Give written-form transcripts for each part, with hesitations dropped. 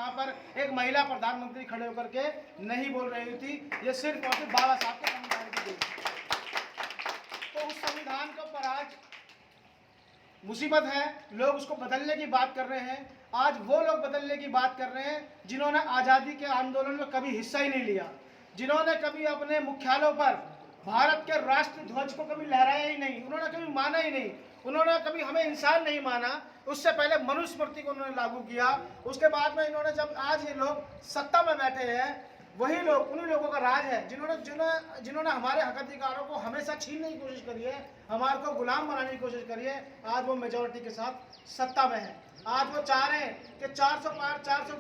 वहाँ पर एक महिला प्रधानमंत्री खड़े होकर के नहीं बोल रही थी। ये सिर्फ और सिर्फ बाबा साहब के संविधान की देन। तो उस संविधान के ऊपर आज मुसीबत है, लोग उसको बदलने की बात कर रहे हैं। आज वो लोग बदलने की बात कर रहे हैं जिन्होंने आज़ादी के आंदोलन में कभी हिस्सा ही नहीं लिया, जिन्होंने कभी अपने मुख्यालयों पर भारत के राष्ट्रीय ध्वज को कभी लहराया ही नहीं, उन्होंने कभी माना ही नहीं, उन्होंने कभी हमें इंसान नहीं माना। उससे पहले मनुस्मृति को उन्होंने लागू किया। उसके बाद में इन्होंने जब आज ये लोग सत्ता में बैठे हैं, वही लोग, उन्हीं लोगों का राज है जिन्होंने हमारे हक अधिकारों को हमेशा छीनने की कोशिश करी है, हमारे को गुलाम बनाने की कोशिश करी है। आज वो मेजोरिटी के साथ सत्ता में है। आज वो चाह रहे हैं कि 400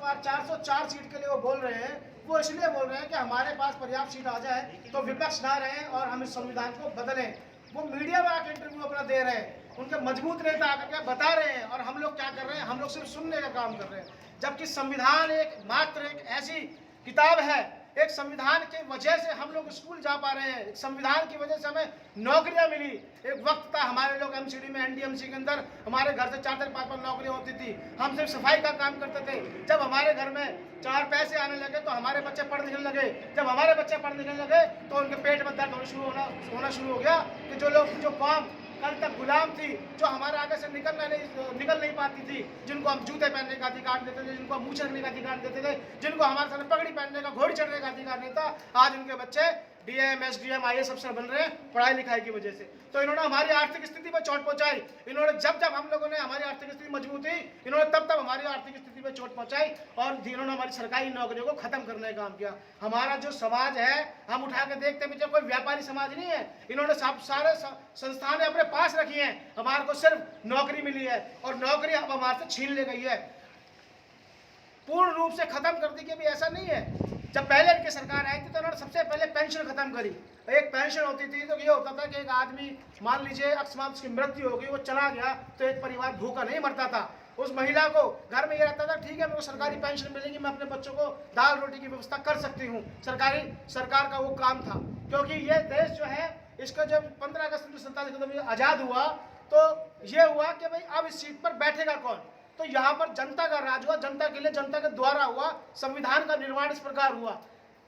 पार 404 सीट के लिए वो बोल रहे हैं। वो इसलिए बोल रहे हैं कि हमारे पास पर्याप्त सीट आ जाए तो विपक्ष ना रहे और हम इस संविधान को बदलें। वो मीडिया में आकर इंटरव्यू अपना दे रहे हैं, उनके मजबूत नेता आकर के बता रहे हैं, और हम लोग क्या कर रहे हैं, हम लोग सिर्फ सुनने का काम कर रहे हैं। जबकि संविधान एक ऐसी किताब है, एक संविधान की वजह से हम लोग स्कूल जा पा रहे हैं, एक संविधान की वजह से हमें नौकरियां मिली। एक वक्त था हमारे लोग एमसीडी में, एनडीएमसी के अंदर हमारे घर से 4-5 नौकरियां होती थी, हम सिर्फ सफाई का काम करते थे। जब हमारे घर में 4 पैसे आने लगे तो हमारे बच्चे पढ़ लिखने लगे। जब हमारे बच्चे पढ़ लिखने लगे तो उनके पेट में दर्द होना शुरू हो गया कि जो कौम कल तक गुलाम थी, जो हमारे आगे से निकल नहीं पाती थी, जिनको हम जूते पहनने का अधिकार देते थे, जिनको हम मूछ रखने का अधिकार देते थे, जिनको हमारे सामने पगड़ी पहनने का, घोड़ी चढ़ने का अधिकार नहीं था, आज उनके बच्चे डीएम एसडीएम IAS अफसर बन रहे हैं पढ़ाई लिखाई की वजह से। तो इन्होंने हमारी आर्थिक स्थिति पर चोट पहुंचाई। इन्होंने जब हम लोगों ने, हमारी आर्थिक स्थिति मजबूत हुई, इन्होंने तब हमारी आर्थिक स्थिति पर चोट पहुंचाई और इन्होंने हमारी सरकारी नौकरियों को खत्म करने का काम किया। हमारा जो समाज है, हम उठा के देखते हैं, कोई व्यापारी समाज नहीं है। इन्होंने सारे संस्थानें अपने पास रखी हैं, हमारे को सिर्फ नौकरी मिली है और नौकरी अब हमारे से छीन ले गई है, पूर्ण रूप से खत्म कर दी। कि भी ऐसा नहीं है। जब पहले इनकी सरकार आई थी तो उन्होंने सबसे पहले पेंशन खत्म करी। एक पेंशन होती थी तो ये होता था कि एक आदमी, मान लीजिए अकस्मात उसकी मृत्यु हो गई, वो चला गया, तो एक परिवार भूखा नहीं मरता था। उस महिला को घर में ये रहता था, ठीक है मेरे को सरकारी पेंशन मिलेगी, मैं अपने बच्चों को दाल रोटी की व्यवस्था कर सकती हूँ। सरकार का वो काम था। क्योंकि ये देश जो है, इसका जब 15 अगस्त 1947 आज़ाद हुआ तो ये हुआ कि भाई अब इस सीट पर बैठेगा कौन। तो यहाँ पर जनता का राज हुआ, जनता के लिए, जनता के द्वारा हुआ, संविधान का निर्माण इस प्रकार हुआ।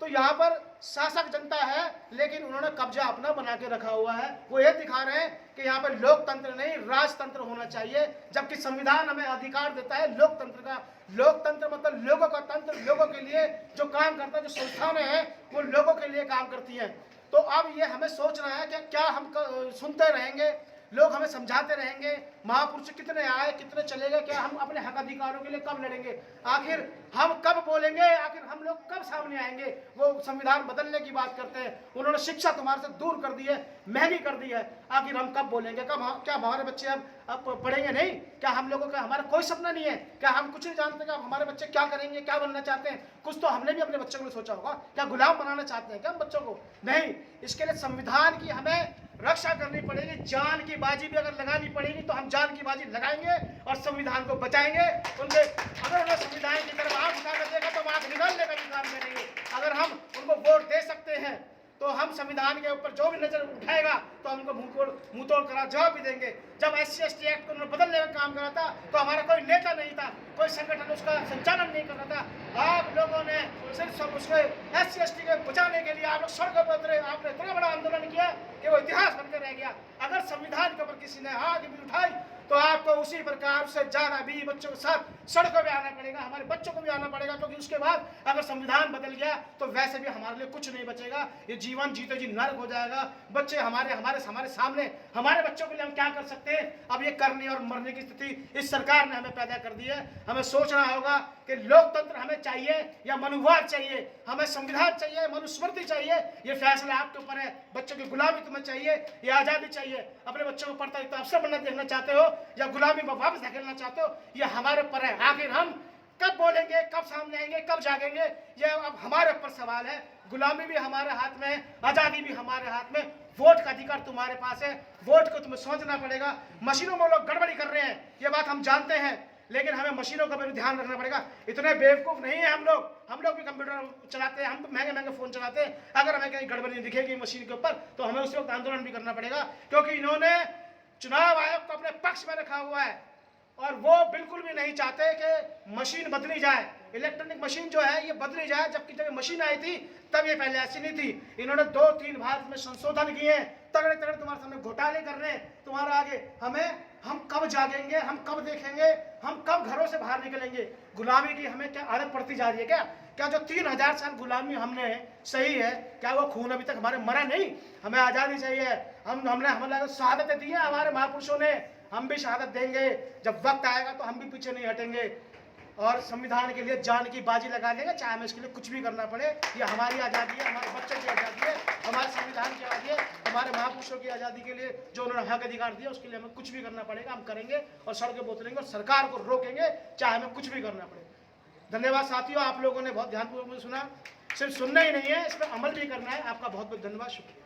तो यहाँ पर शासक जनता है, लेकिन उन्होंने कब्जा अपना बना के रखा हुआ है। वो ये दिखा रहे हैं कि यहाँ पर लोकतंत्र नहीं राजतंत्र होना चाहिए, जबकि संविधान हमें अधिकार देता है लोकतंत्र का। लोकतंत्र मतलब लोगों का तंत्र, लोगों के लिए जो काम करता है, जो संस्थानें हैं वो लोगों के लिए काम करती हैं। तो अब ये हमें सोचना है कि क्या हम सुनते रहेंगे, लोग हमें समझाते रहेंगे, महापुरुष कितने आए कितने चले गए, क्या हम अपने हक अधिकारों के लिए कब लड़ेंगे, आखिर हम कब बोलेंगे, आखिर हम लोग कब सामने आएंगे। वो संविधान बदलने की बात करते हैं, उन्होंने शिक्षा तुम्हारे से दूर कर दी है, महंगी कर दी है, आखिर हम कब बोलेंगे, क्या हमारे बच्चे अब पढ़ेंगे नहीं? क्या हम लोगों का, हमारा कोई सपना नहीं है क्या? हम कुछ नहीं जानते क्या हमारे बच्चे क्या करेंगे, क्या बनना चाहते हैं? कुछ तो हमने भी अपने बच्चों के लिए सोचा होगा। क्या गुलाम बनाना चाहते हैं क्या हम बच्चों को? नहीं। इसके लिए संविधान की हमें रक्षा करनी पड़ेगी, जान की बाजी भी अगर लगानी पड़ेगी तो हम जान की बाजी लगाएंगे और संविधान को बचाएंगे। अगर उन्हें संविधान की तरफ आंख उठाकर देखा तो आंख निकालने का भी काम करेंगे। अगर हम उनको वोट दे सकते हैं तो हम संविधान के ऊपर जो भी नजर उठाएगा तो हम उनको मुंह तोड़ करा जवाब भी देंगे। जब SC/ST एक्ट को उन्होंने बदलने का काम करा था तो हमारा कोई नेता नहीं था, कोई संगठन उसका संचालन नहीं कर रहा था। आप लोगों ने सिर्फ उसको SC/ST को बचाने के लिए आप लोग सड़कों पर उतरे, आपने इतना बड़ा आंदोलन किया कि वो इतिहास बनकर रह गया। अगर संविधान के ऊपर किसी ने आग भी उठाई तो आपको उसी प्रकार से जाना भी बच्चों के साथ सड़कों पे आना पड़ेगा, हमारे बच्चों को भी आना पड़ेगा। क्योंकि उसके बाद अगर संविधान बदल गया तो वैसे भी हमारे लिए कुछ नहीं बचेगा, ये जीवन जीते जी नर्क हो जाएगा। बच्चे हमारे सामने, हमारे बच्चों के लिए हम क्या कर सकते हैं? अब ये करने और मरने की स्थिति इस सरकार ने हमें पैदा कर दी है। हमें सोचना होगा कि लोकतंत्र हमें चाहिए या मनुवाद चाहिए, हमें संविधान चाहिए, मनुस्मृति चाहिए, ये फैसला आपके ऊपर है। बच्चों की गुलामी तुम्हें चाहिए या आज़ादी चाहिए? अपने बच्चों को पढ़ता लिखता अफसर बनना देखना चाहते हो या गुलामी में वापस धकेलना चाहते हो? ये हमारे ऊपर है। आखिर हम कब बोलेंगे, कब सामने आएंगे, कब जागेंगे, ये अब हमारे ऊपर सवाल है। गुलामी भी हमारे हाथ में है, आज़ादी भी हमारे हाथ में, वोट का अधिकार तुम्हारे पास है। वोट को तुम्हें सोचना पड़ेगा। मशीनों में लोग गड़बड़ी कर रहे हैं, ये बात हम जानते हैं, लेकिन हमें मशीनों का भी ध्यान रखना पड़ेगा। इतने बेवकूफ़ नहीं है हम लोग भी कंप्यूटर चलाते हैं, हम तो महंगे फ़ोन चलाते हैं। अगर हमें कहीं गड़बड़ी दिखेगी मशीन के ऊपर तो हमें उस वक्त आंदोलन भी करना पड़ेगा। क्योंकि इन्होंने चुनाव आयोग को अपने पक्ष में रखा हुआ है और वो बिल्कुल भी नहीं चाहते कि मशीन बदली जाए। इलेक्ट्रॉनिक मशीन जो है ये बदली जाए, जबकि जब ये मशीन आई थी तब ये पहले ऐसी नहीं थी। इन्होंने 2-3 बार इसमें संशोधन किए, तगड़े तगड़े तुम्हारे सामने घोटाले कर रहे हैं तुम्हारे आगे। हम कब जागेंगे, हम कब देखेंगे, हम कब घरों से बाहर निकलेंगे? गुलामी की हमें क्या आदत पड़ती जा रही है? क्या जो 3000 साल गुलामी हमने सही है, क्या वो खून अभी तक हमारे मरा नहीं? हमें आज़ादी चाहिए। हमने हमारे शहादतें दी हैं हमारे महापुरुषों ने, हम भी शहादत देंगे। जब वक्त आएगा तो हम भी पीछे नहीं हटेंगे और संविधान के लिए जान की बाजी लगा देंगे, चाहे हमें इसके लिए कुछ भी करना पड़े। ये हमारी आज़ादी है, हमारे बच्चों की आज़ादी है, हमारे संविधान की आज़ादी है, हमारे महापुरुषों की आज़ादी के लिए जो उन्होंने हक अधिकार दिया उसके लिए हमें कुछ भी करना पड़ेगा, हम करेंगे और सड़कों पर उतरेंगे और सरकार को रोकेंगे, चाहे हमें कुछ भी करना पड़े। धन्यवाद साथियों, आप लोगों ने बहुत ध्यानपूर्वक सुना। सिर्फ सुनना ही नहीं है, इस पर अमल भी करना है। आपका बहुत बहुत धन्यवाद, शुक्रिया।